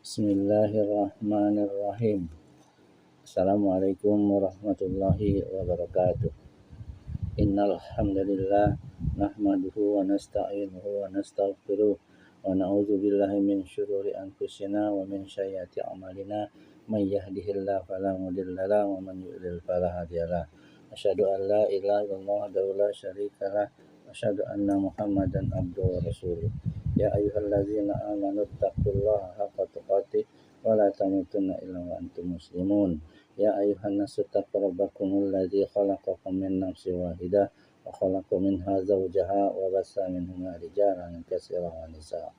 Bismillahirrahmanirrahim. Assalamualaikum warahmatullahi wabarakatuh. Innal hamdalillah nahmaduhu wa nasta'inuhu wa nastaghfiruh wa na'udzu billahi min syururi anfusina wa min sayyiati a'malina may yahdihillahu fala mudilla lahu wa man yudlil fala hadiyalah. Asyhadu an la ilaha illallah wahdahu la syarikalah wa asyhadu anna Muhammadan abduhu wa rasuluh. Ya ayyuhalladzina amanu taqullaha haqqa tuqatih wa la tamutunna illa wa antum muslimun. Ya ayuhan nasu taqu rabbakumul ladzi khalaqakum min nafsin wahidah wa khalaqa minha zawjaha wa bassa minhuma rijalan katsiran wa nisaa.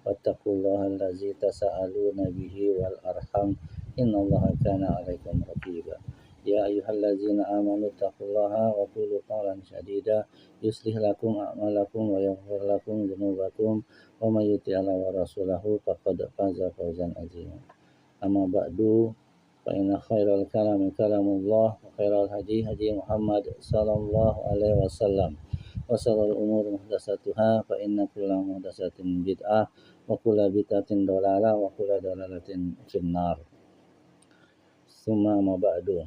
Wattaqullaha allazi tasaaluna bihi wal arham innallaha kana 'alaikum raqiba. Ya ayyuhallazina amanu taqullaha wa qulu qawlan sadida yuslih lakum a'malakum wa yaghfir lakum dzunubakum wa may yuti'illah wa rasulahu faqad faza fawzan 'azima. Amma ba'du fa inna khairal kalami kalamullah wa khairal hadi hadi Muhammad sallallahu alaihi wasallam wa sharral umuri muhdatsatuha fa inna kulla muhdatsatin bid'ah wa kulla bid'atin dhalalah wa kulla dhalalatin finnar. Summa amma ba'du.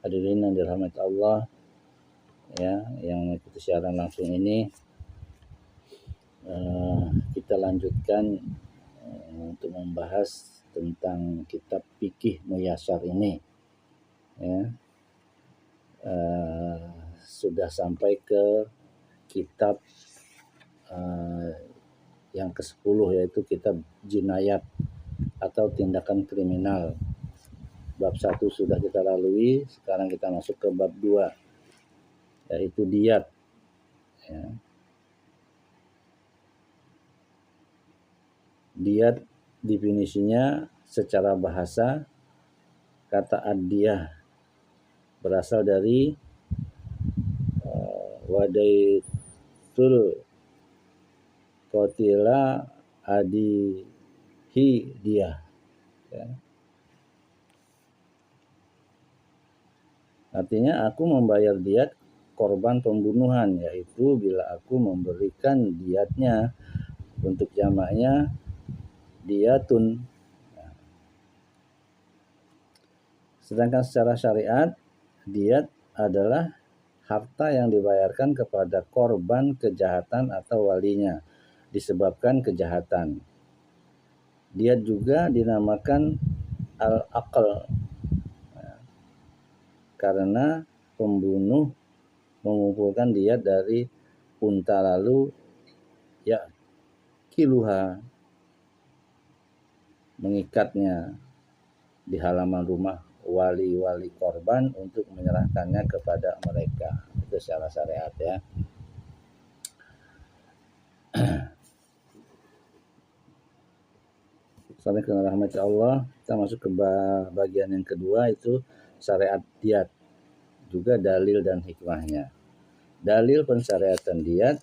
Hadirin yang dirahmati Allah, ya, yang mengikuti siaran langsung ini, kita lanjutkan untuk membahas tentang kitab fikih Muyassar ini, ya. Sudah sampai ke kitab yang ke-10, yaitu kitab jinayat atau tindakan kriminal. Bab 1 sudah kita lalui, sekarang kita masuk ke bab 2, yaitu diyat, ya. Diyat definisinya secara bahasa, kata ad-diyah berasal dari wadaitul qatila adihi diyah, ya. Artinya aku membayar diyat korban pembunuhan, yaitu bila aku memberikan diyatnya, untuk jamaknya diyatun. Sedangkan secara syariat, diyat adalah harta yang dibayarkan kepada korban kejahatan atau walinya disebabkan kejahatan. Diyat juga dinamakan al-aql, karena pembunuh mengumpulkan diyat dari unta lalu ya kiluha, mengikatnya di halaman rumah wali-wali korban untuk menyerahkannya kepada mereka. Itu secara syariat, ya. Sampai ke rahmat Allah, kita masuk ke bagian yang kedua, itu syariat diyat, juga dalil dan hikmahnya. Dalil pensyariatan diyat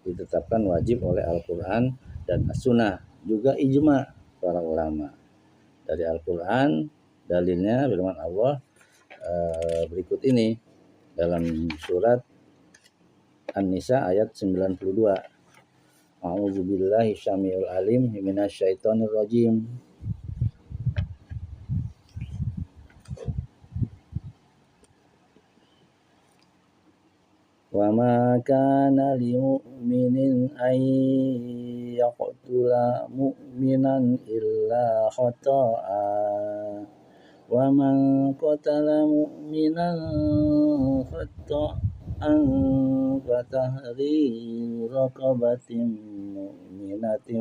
ditetapkan wajib oleh Al-Quran dan As-Sunnah, juga ijma para ulama. Dari Al-Quran, dalilnya firman Allah berikut ini dalam surat An-Nisa ayat 92. A'udzubillahi syamiul alim minasyaitonir rajim. Wa ma kana lil mu'minin ay yaqtula mu'minan illa khata'a wa man qatala mu'minan khata'an fatahriru raqabatin mu'minatin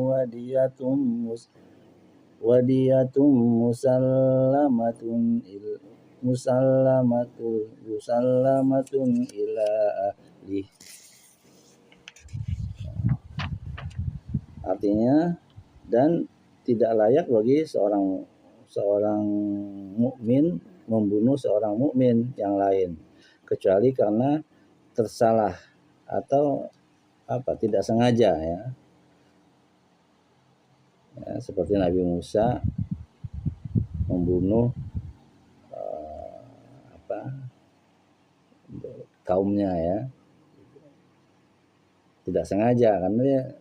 wadiyatun musallamatun ila ahli. Artinya, dan tidak layak bagi seorang mukmin membunuh seorang mukmin yang lain kecuali karena tersalah atau tidak sengaja, ya. Seperti Nabi Musa membunuh kaumnya, ya, tidak sengaja, karena dia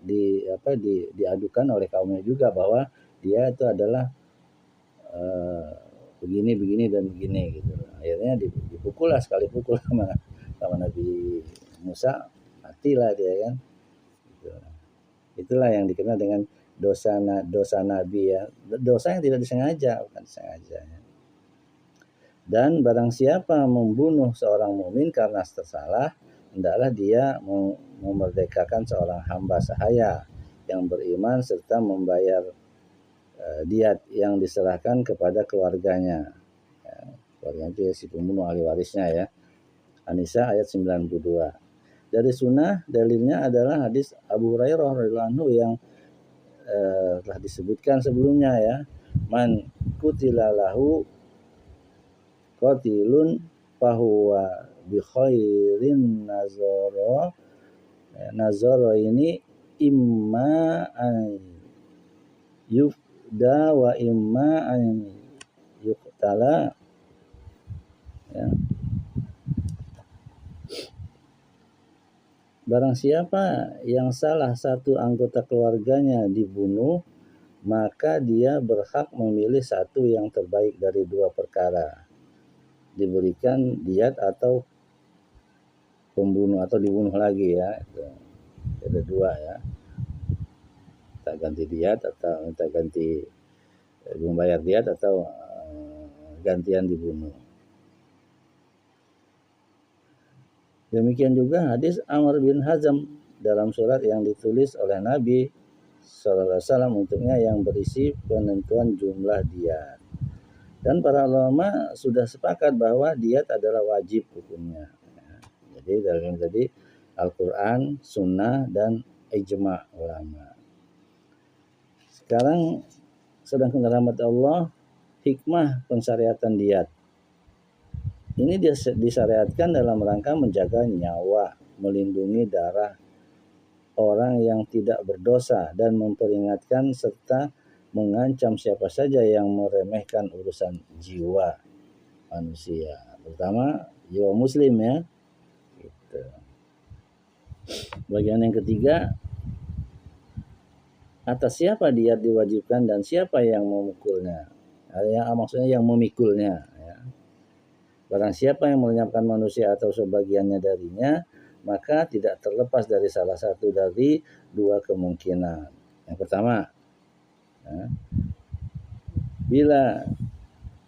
diadukan oleh kaumnya juga bahwa dia itu adalah begini dan begini gitu. Akhirnya dipukul lah, sekali pukul sama Nabi Musa, matilah dia kan. Gitu. Itulah yang dikenal dengan dosa Nabi ya. Dosa yang tidak disengaja, bukan disengaja ya. Dan barang siapa membunuh seorang mukmin karena tersalah, hendaklah dia memerdekakan seorang hamba sahaya yang beriman serta membayar diat yang diserahkan kepada keluarganya. Ya, keluarganya itu si pembunuh, ahli warisnya ya. An-Nisa ayat 92. Dari sunnah dalilnya adalah hadis Abu Hurairah radhiyallahu anhu yang telah disebutkan sebelumnya ya. Man kutila lahu qatilun fahuwa bi khairin nazara. Nazara ini imma an yufda wa imma an yuqtala ya. Barang siapa yang salah satu anggota keluarganya dibunuh, maka dia berhak memilih satu yang terbaik dari dua perkara. Diberikan diat atau pembunuh atau dibunuh lagi ya. Itu ada dua ya. Tak ganti diat atau minta ganti membayar diat atau gantian dibunuh. Demikian juga hadis Amr bin Hazm dalam surat yang ditulis oleh Nabi SAW untuknya yang berisi penentuan jumlah diat. Dan para ulama sudah sepakat bahwa diat adalah wajib hukumnya. Jadi dalam tadi Al-Quran, Sunnah, dan ijma' ulama. Sekarang sedangkan rahmat Allah, hikmah pensyariatan diat. Ini disyariatkan dalam rangka menjaga nyawa, melindungi darah orang yang tidak berdosa dan memperingatkan serta mengancam siapa saja yang meremehkan urusan jiwa manusia, terutama jiwa muslim ya. Gitu. Bagian yang ketiga, atas siapa diat diwajibkan dan siapa yang memukulnya. Maksudnya yang memikulnya. Ya. Barang siapa yang melenyapkan manusia atau sebagiannya darinya, maka tidak terlepas dari salah satu dari dua kemungkinan. Yang pertama, ya, bila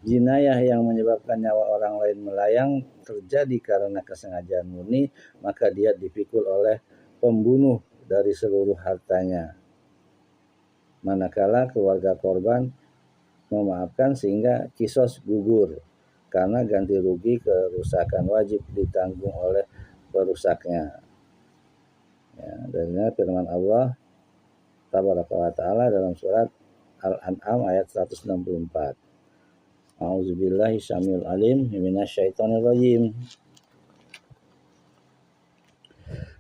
jinayah yang menyebabkan nyawa orang lain melayang terjadi karena kesengajaan murni, maka dia dipikul oleh pembunuh dari seluruh hartanya. Manakala keluarga korban memaafkan sehingga kisos gugur, karena ganti rugi kerusakan wajib ditanggung oleh perusaknya. Ya, dari firman Allah Tabaraka wa Ta'ala dalam surat Al-An'am ayat 164. A'udzubillahi syamil alim minasyaitonir rajim.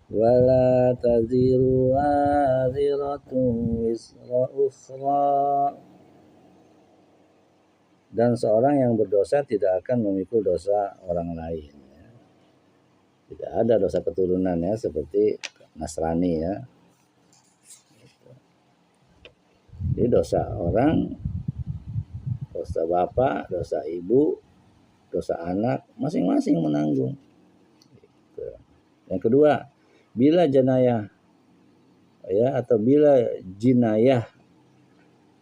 Wala taziru waziratun wisra ukhra. Dan seorang yang berdosa tidak akan memikul dosa orang lain. Tidak ada dosa keturunan ya, seperti Nasrani ya. Jadi dosa orang, dosa bapak, dosa ibu, dosa anak, masing-masing menanggung. Yang kedua, bila jenayah ya atau bila jinayah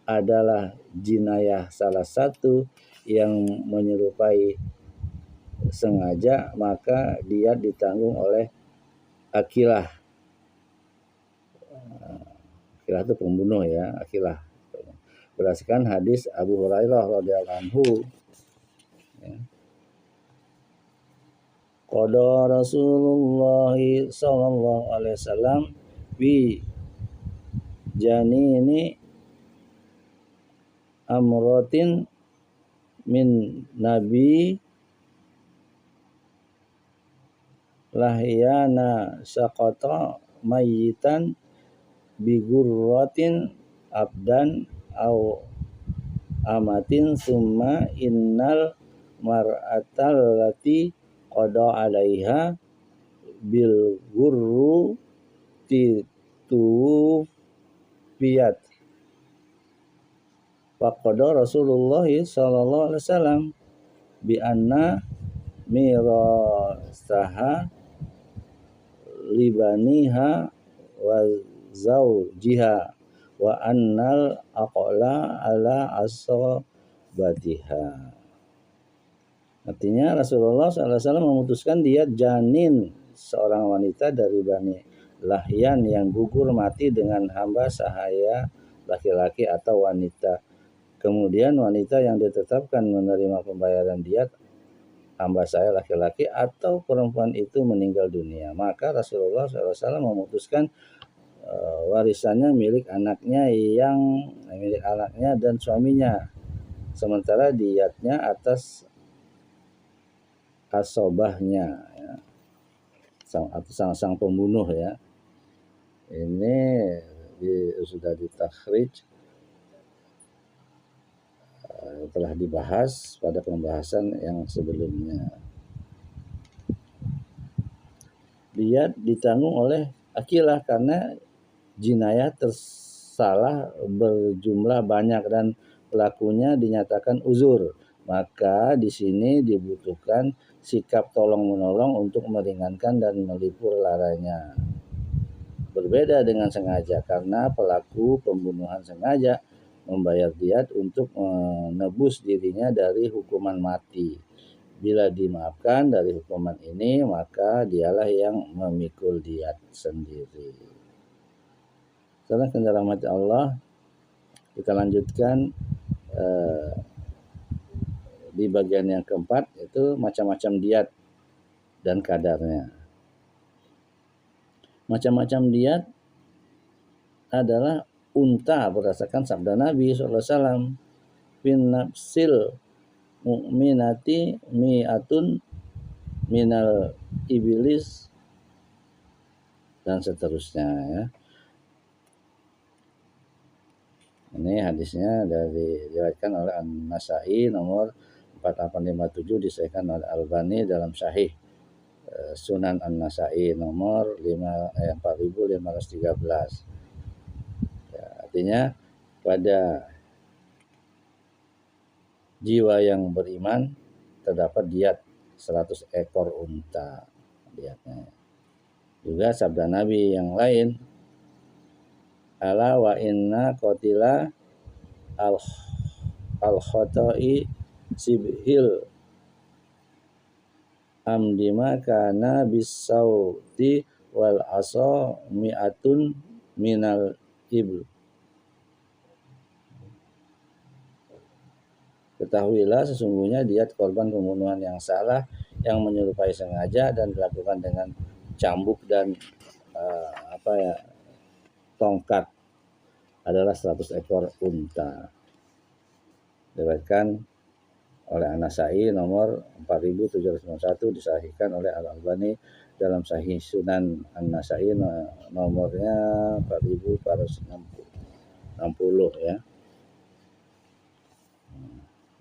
adalah jinayah salah satu yang menyerupai sengaja, maka dia ditanggung oleh akilah. Akilah itu pembunuh ya, akilah. Berdasarkan hadis Abu Hurairah radhiyallahu anhu. Ya. Qada Rasulullah sallallahu alaihi wasallam bi janini amratin min nabi lahyana saqata mayitan bigurratin abdan au amatin summa innal mar'atal lati qada alaiha bil gurru tuwfiyat. Faqada Rasulullah sallallahu alaihi wasallam bi anna mirasaha libaniha wa zawjiha wa annal aqla ala asabatiha. Artinya Rasulullah SAW memutuskan diat janin seorang wanita dari Bani Lahyan yang gugur mati dengan hamba sahaya laki-laki atau wanita. Kemudian wanita yang ditetapkan menerima pembayaran diat hamba sahaya laki-laki atau perempuan itu meninggal dunia. Maka Rasulullah SAW memutuskan warisannya milik anaknya dan suaminya. Sementara diatnya atas asobahnya, ya, sang pembunuh, ya. Ini sudah ditakhrij, telah dibahas pada pembahasan yang sebelumnya. Diat ditanggung oleh akilah karena jinayah tersalah berjumlah banyak dan pelakunya dinyatakan uzur. Maka di sini dibutuhkan sikap tolong-menolong untuk meringankan dan melipur laranya. Berbeda dengan sengaja, karena pelaku pembunuhan sengaja membayar diat untuk menebus dirinya dari hukuman mati. Bila dimaafkan dari hukuman ini, maka dialah yang memikul diat sendiri. Setelah dirahmati Allah, kita lanjutkan di bagian yang keempat, itu macam-macam diat dan kadarnya. Macam-macam diat adalah unta berdasarkan sabda Nabi SAW, fin nafsil mu'minati mi'atun minal iblis, dan seterusnya, ya. Ini hadisnya diriwayatkan oleh An-Nasa'i nomor 4857, disahihkan oleh Albani dalam Sahih Sunan An-Nasa'i nomor 4513. Ya, artinya pada jiwa yang beriman terdapat diat 100 ekor unta diatnya. Juga sabda Nabi yang lain, ala wa inna qatila al-khata'i sibhil amdima kana bisauti wal asa mi'atun minal ibl. Ketahuilah sesungguhnya diat korban pembunuhan yang salah yang menyerupai sengaja dan dilakukan dengan cambuk dan tongkat adalah 100 ekor unta. Diriwayatkan oleh An-Nasa'i nomor 4791, disahihkan oleh Al-Albani dalam Sahih Sunan An-Nasa'i nomornya 4460, ya.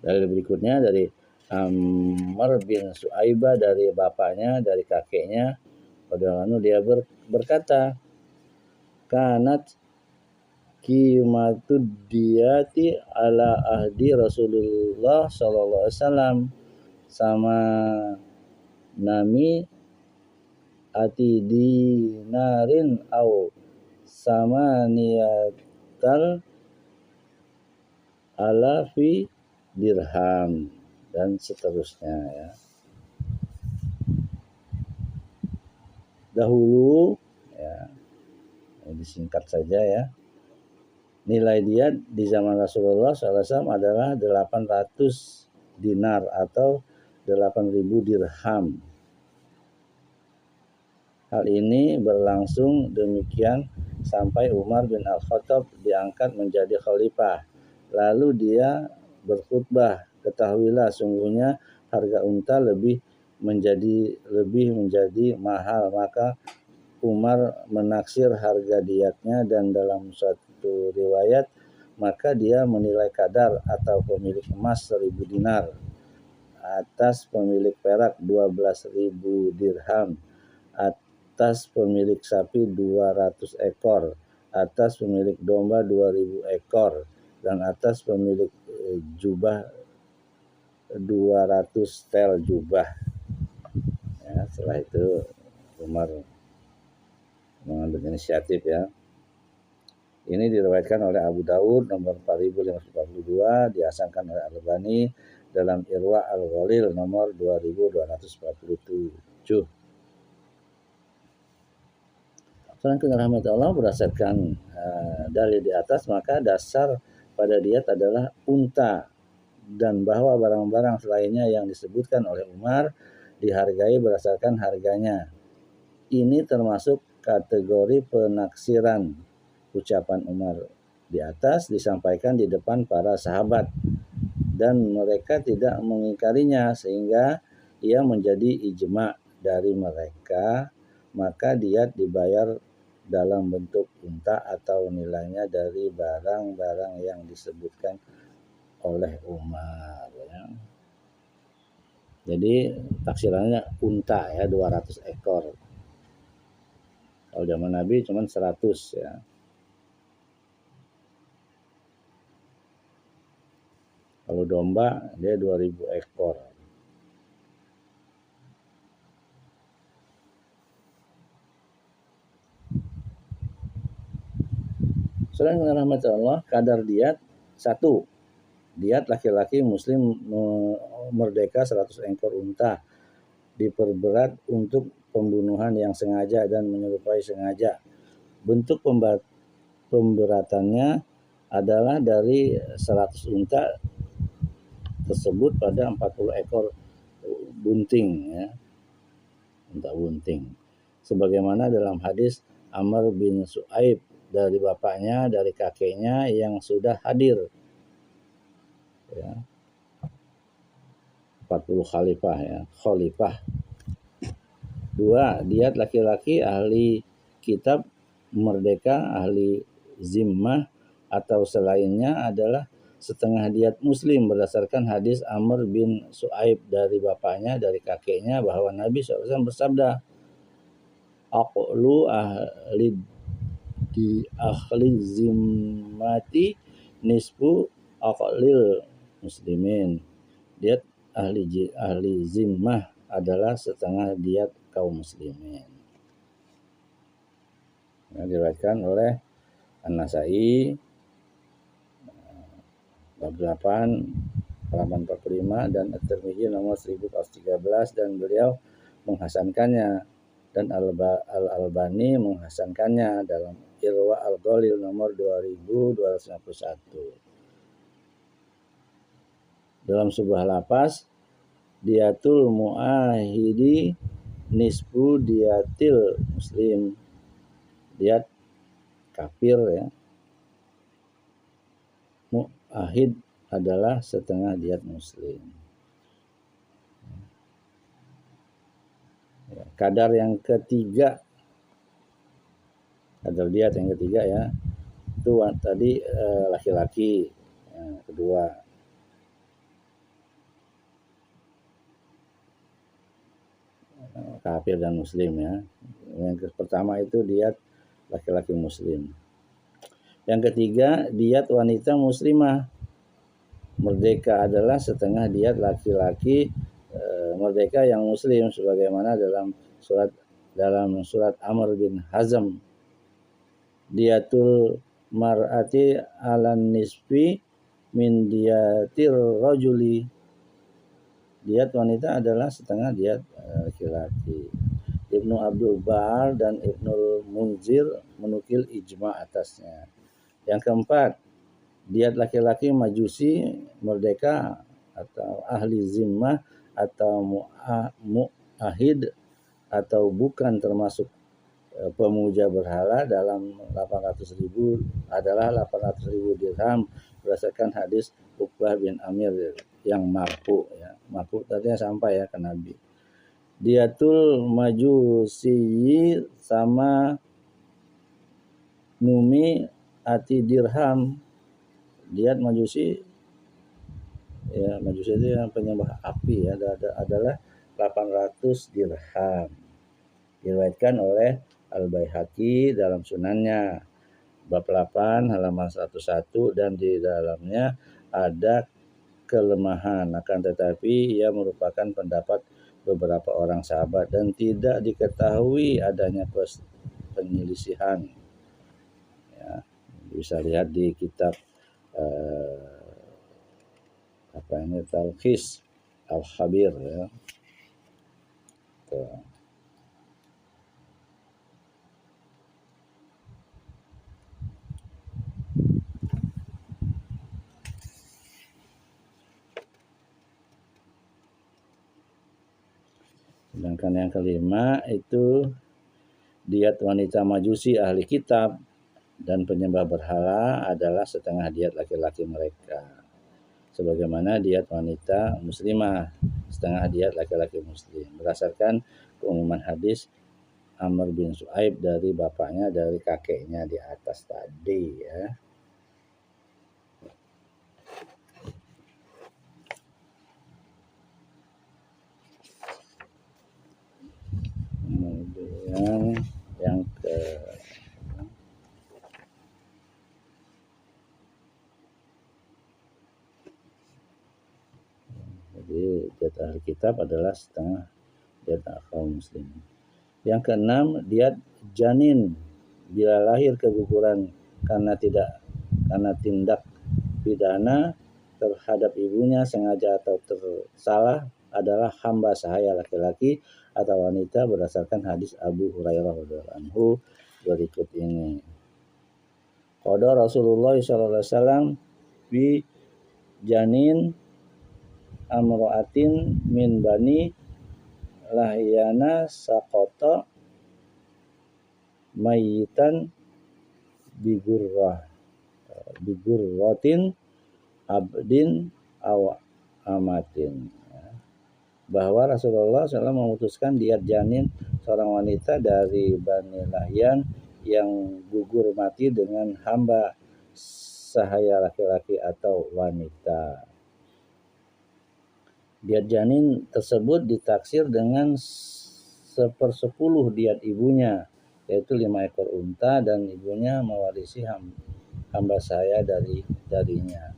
Dari berikutnya dari Amr bin Su'aibah dari bapaknya, dari kakeknya, dia berkata, kanat qimatud diyati ala ahdi Rasulullah sallallahu alaihi wasallam sama nami ati dinarin au sama niatal alafi dirham, dan seterusnya, ya. Dahulu, ya, disingkat saja, ya, nilai diat di zaman Rasulullah SAW adalah 800 dinar atau 8.000 dirham. Hal ini berlangsung demikian sampai Umar bin Al-Khattab diangkat menjadi khalifah. Lalu dia berkhutbah, ketahuilah sungguhnya harga unta menjadi mahal. Maka Umar menaksir harga diatnya, dan dalam suatu riwayat, maka dia menilai kadar atau pemilik emas 1000 dinar atas pemilik perak 12.000 dirham, atas pemilik sapi 200 ekor, atas pemilik domba 2000 ekor dan atas pemilik jubah 200 tel jubah. Ya, setelah itu Umar mengambil inisiatif ya. Ini diriwayatkan oleh Abu Daud nomor 4542, dihasankan oleh Al-Albani dalam Irwa Al-Ghalil nomor 2247. Saudara rahmat Allah, berdasarkan dalil di atas, maka dasar pada diat adalah unta, dan bahwa barang-barang selainnya yang disebutkan oleh Umar dihargai berdasarkan harganya. Ini termasuk kategori penaksiran. Ucapan Umar di atas disampaikan di depan para sahabat dan mereka tidak mengingkarinya sehingga ia menjadi ijma dari mereka, maka diat dibayar dalam bentuk unta atau nilainya dari barang-barang yang disebutkan oleh Umar ya. Jadi taksirannya unta ya, 200 ekor. Kalau zaman Nabi cuma 100 ya. Kalau domba dia 2000 ekor. Selain rahmat Allah, kadar diat 1. Diat laki-laki muslim merdeka 100 ekor unta. Diperberat untuk pembunuhan yang sengaja dan menyerupai sengaja. Bentuk pemberatannya adalah dari 100 unta tersebut pada 40 ekor bunting ya. Unta bunting. Sebagaimana dalam hadis Amr bin Su'aib dari bapaknya, dari kakeknya yang sudah hadir. Ya. 40 khalifah ya, khalifah. 2. Diat laki-laki ahli kitab merdeka, ahli zimmah atau selainnya adalah setengah diat muslim berdasarkan hadis Amr bin Su'aib dari bapaknya, dari kakeknya bahwa Nabi SAW bersabda, aqlu ahli zimmati nisfu aqlil muslimin. Diat ahli zimmah adalah setengah diat kaum muslimin. Diriwayatkan oleh An-Nasai bab 8 halaman 45 dan At-Tirmidzi nomor 1413 dan beliau menghasankannya, dan Al-Albani menghasankannya dalam Irwa Al-Ghalil nomor 2251. Dalam sebuah lapas, diatul muahidi nisfu diatil muslim. Diat kafir ya, muahid adalah setengah diat muslim. Ya, kadar yang ketiga, kadar diat yang ketiga ya, itu tadi laki-laki. Yang kedua kafir dan muslim ya. Yang pertama itu diat laki-laki muslim. Yang ketiga, diat wanita muslimah merdeka adalah setengah diat laki-laki merdeka yang muslim, sebagaimana dalam surat Amr bin Hazm, diatul mar'ati alan nisfi min diatir rajuli. Diat wanita adalah setengah diat laki-laki. Ibnu Abdul Bar dan Ibnul Munzir menukil ijma atasnya. Yang keempat, diat laki-laki majusi merdeka atau ahli zimmah atau mu'ahid atau bukan termasuk pemuja berhala dalam 800.000 adalah 800.000 dirham berdasarkan hadis Uqbah bin Amir yang marfu ya. Marfu tadinya sampai ya ke Nabi. Diatul majusi sama numi ati dirham. Diat majusi ya, majusi itu yang penyembah api ya, adalah 800 dirham. Diriwayatkan oleh Al-Baihaqi dalam sunannya bab 8 halaman 11 dan di dalamnya ada kelemahan, akan tetapi ia merupakan pendapat beberapa orang sahabat dan tidak diketahui adanya penyelisihan. Ya, bisa lihat di kitab Talkhis Al-Khabir ya. Tuh. Sedangkan yang kelima itu diat wanita majusi ahli kitab dan penyembah berhala adalah setengah diat laki-laki mereka. Sebagaimana diat wanita muslimah setengah diat laki-laki muslim. Berdasarkan keumuman hadis Amr bin Su'aib dari bapaknya dari kakeknya di atas tadi ya. Kemudian yang jadi diat ahli kitab adalah setengah diat kaum muslim. Yang keenam, diat janin bila lahir keguguran karena tindak pidana terhadap ibunya sengaja atau tersalah adalah hamba sahaya laki-laki atau wanita berdasarkan hadis Abu Hurairah radhiyallahu anhu berikut ini. Qada Rasulullah sallallahu alaihi wasallam bi janin amra'atin min bani lahyana saqata mayitan bigurratin abdin aw amatin. Bahwa Rasulullah SAW memutuskan diat janin seorang wanita dari Bani Lahyan yang gugur mati dengan hamba sahaya laki-laki atau wanita. Diat janin tersebut ditaksir dengan 1/10 diat ibunya, yaitu 5 ekor unta, dan ibunya mewarisi hamba sahaya darinya.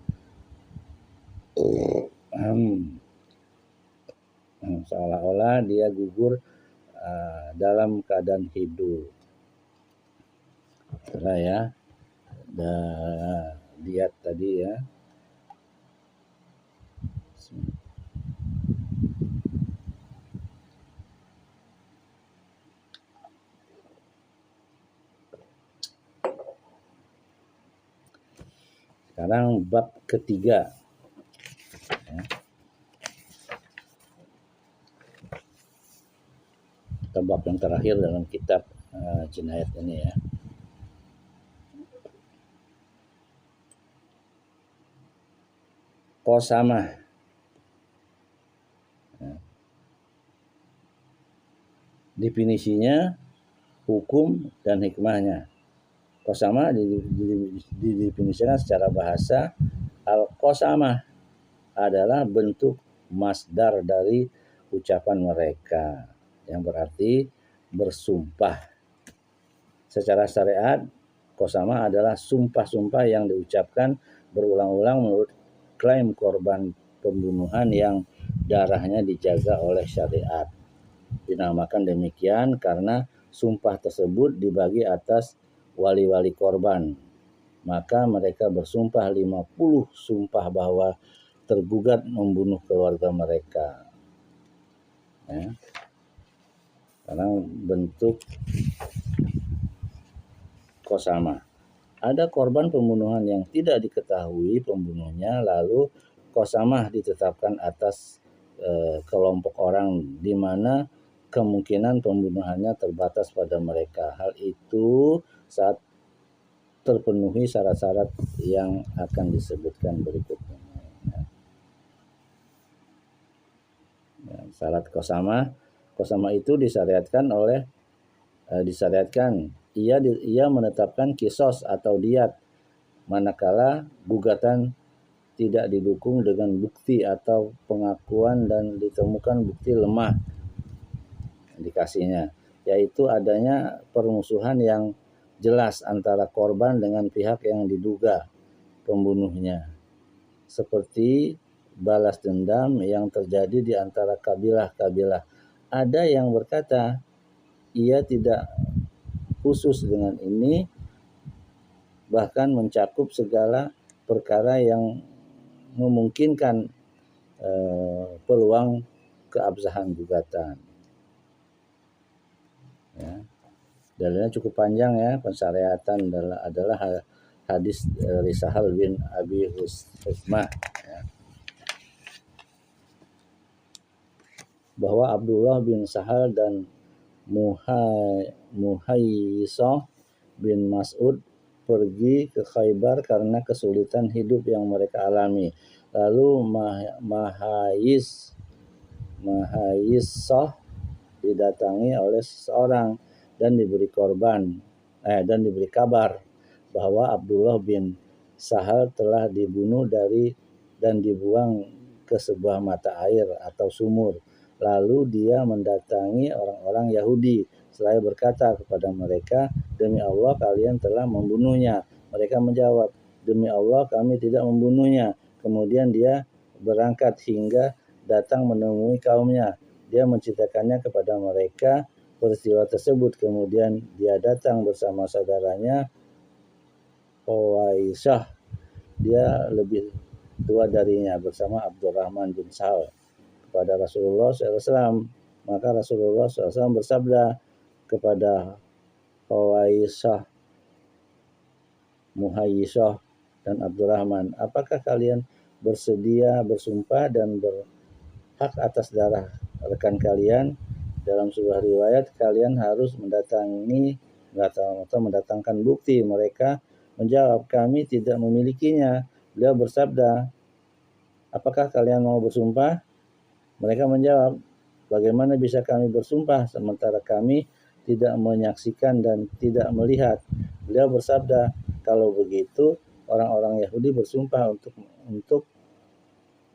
Seolah-olah dia gugur dalam keadaan hidup. Itulah ya, diat tadi ya. Sekarang bab ketiga. Bab yang terakhir dalam kitab jinayat ini ya. Qasamah. Definisinya, hukum dan hikmahnya. Qasamah didefinisikan secara bahasa. Al-qasamah adalah bentuk masdar dari ucapan mereka yang berarti bersumpah. Secara syariat, qasamah adalah sumpah-sumpah yang diucapkan berulang-ulang menurut klaim korban pembunuhan yang darahnya dijaga oleh syariat. Dinamakan demikian karena sumpah tersebut dibagi atas wali-wali korban. Maka mereka bersumpah 50 sumpah bahwa tergugat membunuh keluarga mereka. Ya. Sekarang bentuk qasamah. Ada korban pembunuhan yang tidak diketahui pembunuhnya, lalu qasamah ditetapkan atas kelompok orang di mana kemungkinan pembunuhannya terbatas pada mereka. Hal itu saat terpenuhi syarat-syarat yang akan disebutkan berikutnya. Syarat qasamah itu disyariatkan ia menetapkan kisos atau diat manakala gugatan tidak didukung dengan bukti atau pengakuan dan ditemukan bukti lemah indikasinya, yaitu adanya permusuhan yang jelas antara korban dengan pihak yang diduga pembunuhnya, seperti balas dendam yang terjadi di antara kabilah-kabilah. Ada yang berkata ia tidak khusus dengan ini, bahkan mencakup segala perkara yang memungkinkan peluang keabsahan gugatan. Ya. Dalilnya cukup panjang ya. Pensyariatan adalah hadis dari Sahal bin Abi Husmah, ya, bahwa Abdullah bin Sahal dan Muhayyisah bin Mas'ud pergi ke Khaybar karena kesulitan hidup yang mereka alami. Lalu Muhayyisah didatangi oleh seseorang dan diberi kabar bahwa Abdullah bin Sahal telah dibunuh dan dibuang ke sebuah mata air atau sumur. Lalu dia mendatangi orang-orang Yahudi seraya berkata kepada mereka, "Demi Allah kalian telah membunuhnya." Mereka menjawab, "Demi Allah kami tidak membunuhnya." Kemudian dia berangkat hingga datang menemui kaumnya. Dia menceritakannya kepada mereka peristiwa tersebut. Kemudian dia datang bersama saudaranya Huwaisyah. Dia lebih tua darinya, bersama Abdurrahman bin Sa'al kepada Rasulullah SAW. Maka Rasulullah SAW bersabda kepada Huwaisyah, Muhayyisah dan Abdurrahman, "Apakah kalian bersedia bersumpah dan berhak atas darah rekan kalian? Dalam sebuah riwayat kalian harus mendatangkan bukti." Mereka menjawab, "Kami tidak memilikinya." Beliau bersabda, "Apakah kalian mau bersumpah?" Mereka menjawab, "Bagaimana bisa kami bersumpah sementara kami tidak menyaksikan dan tidak melihat?" Beliau bersabda, "Kalau begitu orang-orang Yahudi bersumpah untuk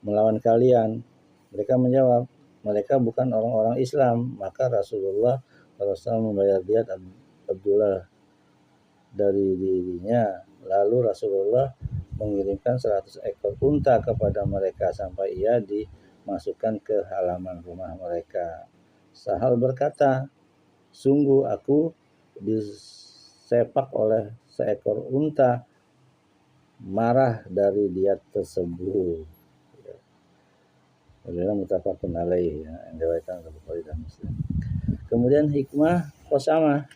melawan kalian." Mereka menjawab, "Mereka bukan orang-orang Islam." Maka Rasulullah SAW membayar diat Abdullah dari dirinya. Lalu Rasulullah mengirimkan 100 ekor unta kepada mereka sampai ia dimasukkan ke halaman rumah mereka. Sahal berkata, "Sungguh aku disepak oleh seekor unta, marah dari diat tersebut." Adalah muttafaqun alaih, ya, yang diriwayatkan oleh Bukhari dan Muslim. Kemudian hikmah qasamah.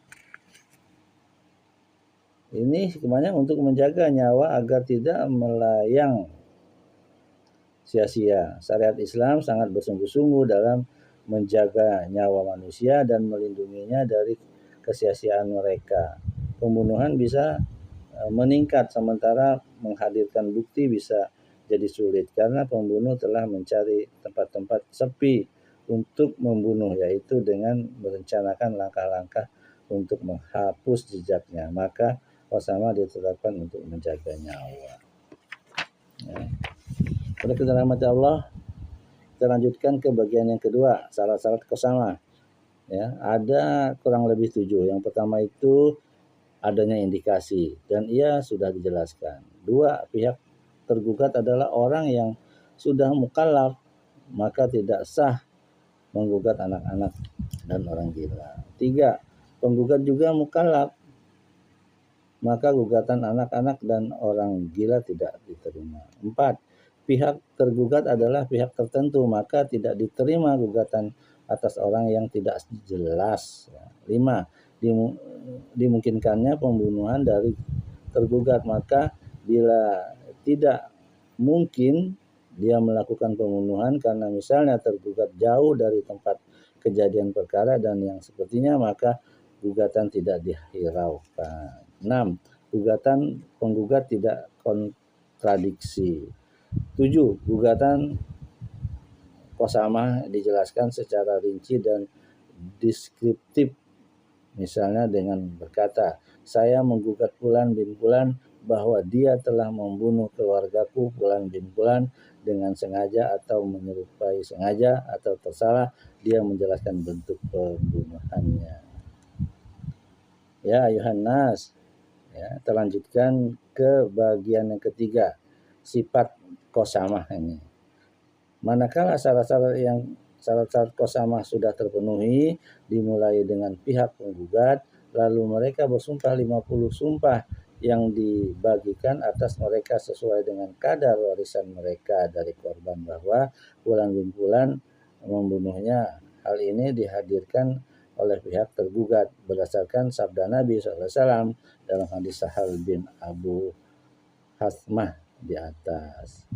Ini hikmahnya untuk menjaga nyawa agar tidak melayang sia-sia. Syariat Islam sangat bersungguh-sungguh dalam menjaga nyawa manusia dan melindunginya dari kesia-siaan mereka. Pembunuhan bisa meningkat sementara menghadirkan bukti bisa jadi sulit karena pembunuh telah mencari tempat-tempat sepi untuk membunuh, yaitu dengan merencanakan langkah-langkah untuk menghapus jejaknya. Maka qasamah ditetapkan untuk menjaga nyawa. Ya. Pada kita rahmati Allah, kita lanjutkan ke bagian yang kedua, syarat-syarat qasamah. Ya, ada kurang lebih 7. Yang pertama itu adanya indikasi dan ia sudah dijelaskan. 2, pihak tergugat adalah orang yang sudah mukallaf, maka tidak sah menggugat anak-anak dan orang gila. 3, penggugat juga mukallaf, maka gugatan anak-anak dan orang gila tidak diterima. 4, pihak tergugat adalah pihak tertentu, maka tidak diterima gugatan atas orang yang tidak jelas. 5, dimungkinkannya pembunuhan dari tergugat, maka bila tidak mungkin dia melakukan pembunuhan karena misalnya tergugat jauh dari tempat kejadian perkara dan yang sepertinya, maka gugatan tidak dihiraukan. 6, penggugat tidak kontradiksi. 7, gugatan qasamah dijelaskan secara rinci dan deskriptif, misalnya dengan berkata, "Saya menggugat Fulan bin Fulan bahwa dia telah membunuh keluargaku Fulan bin Fulan dengan sengaja atau menyerupai sengaja atau tersalah." Dia menjelaskan bentuk pembunuhannya. Ya ayuhan nas. Ya, terlanjutkan ke bagian yang ketiga, sifat qasamah ini. Manakala syarat-syarat qasamah sudah terpenuhi, dimulai dengan pihak penggugat, lalu mereka bersumpah 50 sumpah yang dibagikan atas mereka sesuai dengan kadar warisan mereka dari korban bahwa fulan bin fulan membunuhnya. Hal ini dihadirkan oleh pihak tergugat berdasarkan sabda Nabi SAW dalam hadis Sahal bin Abu Hasmah di atas.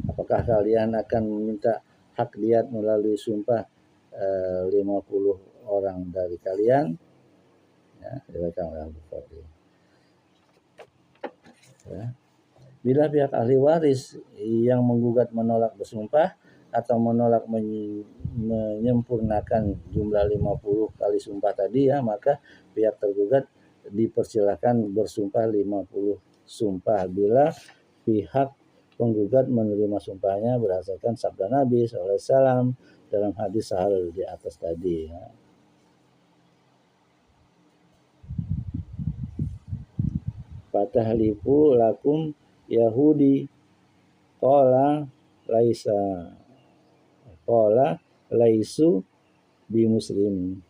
Apakah kalian akan meminta hak diat melalui sumpah 50 orang dari kalian? Ya, diriwayatkan oleh Bukhari. Ya. Bila pihak ahli waris yang menggugat menolak bersumpah atau menolak menyempurnakan jumlah 50 kali sumpah tadi ya, maka pihak tergugat dipersilakan bersumpah 50 sumpah bila pihak penggugat menerima sumpahnya berdasarkan sabda Nabi SAW dalam hadis Sahal di atas tadi ya. Fatahlifu lakum Yahudi qala laisu bi muslim.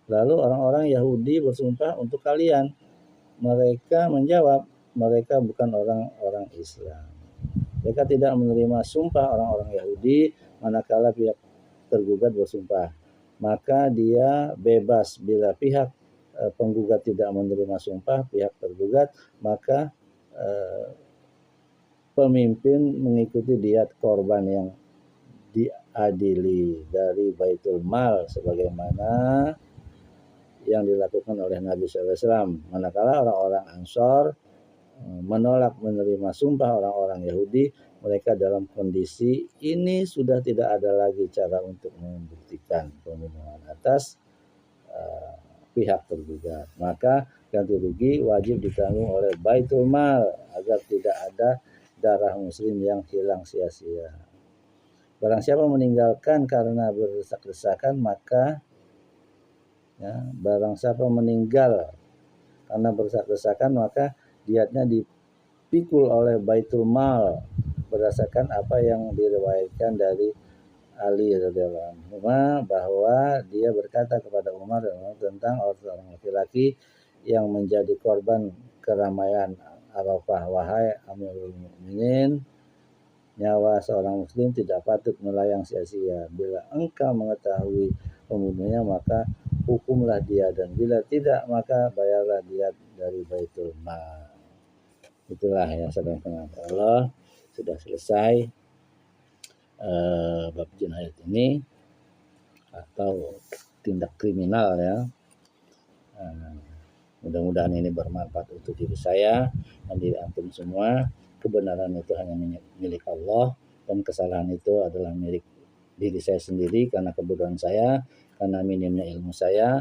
Lalu orang-orang Yahudi bersumpah untuk kalian. Mereka menjawab, mereka bukan orang-orang Islam. Mereka tidak menerima sumpah orang-orang Yahudi manakala pihak tergugat bersumpah. Maka dia bebas bila pihak penggugat tidak menerima sumpah pihak tergugat, maka pemimpin mengikuti diat korban yang diadili dari Baitul Mal sebagaimana yang dilakukan oleh Nabi SAW. Manakala orang-orang Ansor menolak menerima sumpah orang-orang Yahudi, mereka dalam kondisi ini sudah tidak ada lagi cara untuk membuktikan pembunuhan atas pihak tergugat. Maka ganti rugi wajib ditanggung oleh Baitul Mal agar tidak ada darah muslim yang hilang sia-sia. Barang siapa meninggalkan karena berdesak-desakan, maka ya, barang siapa meninggal karena berdesak-desakan, maka diatnya dipikul oleh Baitul Mal berdasarkan apa yang diriwayatkan dari Ali radhiyallahu anhu bahwa dia berkata kepada Umar tentang orang laki-laki yang menjadi korban keramaian Arafah, wahai Amirul Mukminin, nyawa seorang muslim tidak patut melayang sia-sia. Bila engkau mengetahui pembunuhnya, maka hukumlah dia, dan bila tidak, maka bayarlah dia dari Baitul Mal. Itulah yang sedang Allah sudah selesai bab jinayat ini atau tindak kriminal ya. Mudah-mudahan ini bermanfaat untuk diri saya dan diri antum semua. Kebenaran itu hanya milik Allah dan kesalahan itu adalah milik diri saya sendiri karena kebodohan saya, karena minimnya ilmu saya.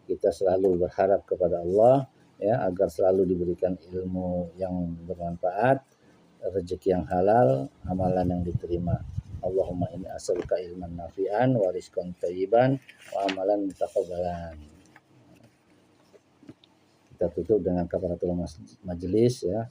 Kita selalu berharap kepada Allah ya agar selalu diberikan ilmu yang bermanfaat, rezeki yang halal, amalan yang diterima. Allahumma inni as'aluka ilman nafi'an wa rizqan thayyiban wa amalan mutaqabbalan. Kita tutup dengan kafaratul majelis ya.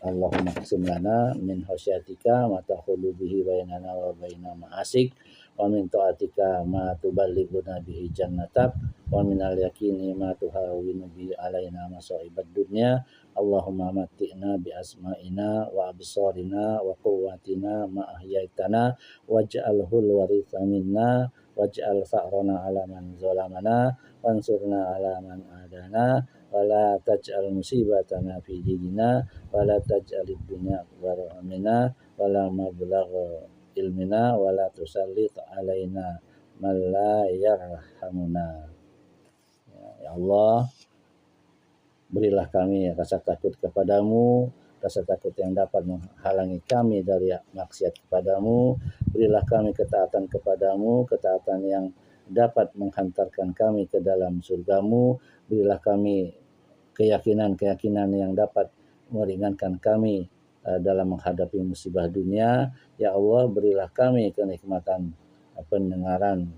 Allahumma qsim lana min khasyatika ma tahulu bihi bainana wa baina ma'asik wa min ta'atika ma tuballighuna bihi jannatak wa min al-yaqini ma tuhawwinu bihi alaina masa'ibad dunya. Allahumma matti'na bi asma'ina wa absarina wa quwwatina ma ahyaitana waj'alhu al-waritha minna waj'al fa'rana 'ala man zalamana wansurna 'ala man adana wala taj'al musibatana fi dinina wala taj'alid dunya akbar minna wala mablagha ilmina wala tusallit alaina man la yarhamuna. Ya Allah, berilah kami rasa takut kepadamu, rasa takut yang dapat menghalangi kami dari maksiat kepadamu. Berilah kami ketaatan kepadamu, ketaatan yang dapat menghantarkan kami ke dalam surgamu. Berilah kami keyakinan-keyakinan yang dapat meringankan kami dalam menghadapi musibah dunia. Ya Allah, berilah kami kenikmatan pendengaran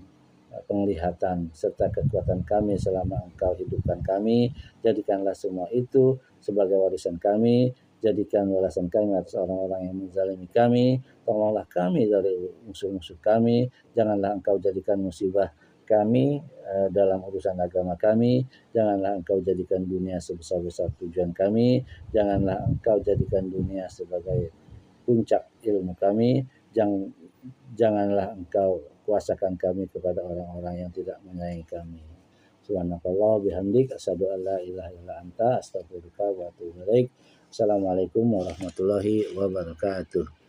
penglihatan serta kekuatan kami selama Engkau hidupkan kami. Jadikanlah semua itu sebagai warisan kami. Jadikan balasan kami atas orang-orang yang menzalimi kami. Tolonglah kami dari musuh-musuh kami. Janganlah Engkau jadikan musibah kami dalam urusan agama kami. Janganlah Engkau jadikan dunia sebesar-besar tujuan kami. Janganlah Engkau jadikan dunia sebagai puncak ilmu kami. Janganlah Engkau kuasakan kami kepada orang-orang yang tidak menyayangi kami. Subhanakallah bihamdik asyhadu an la ilaha illa anta astaghfiruka wa atubu ilaik. Assalamualaikum warahmatullahi wabarakatuh.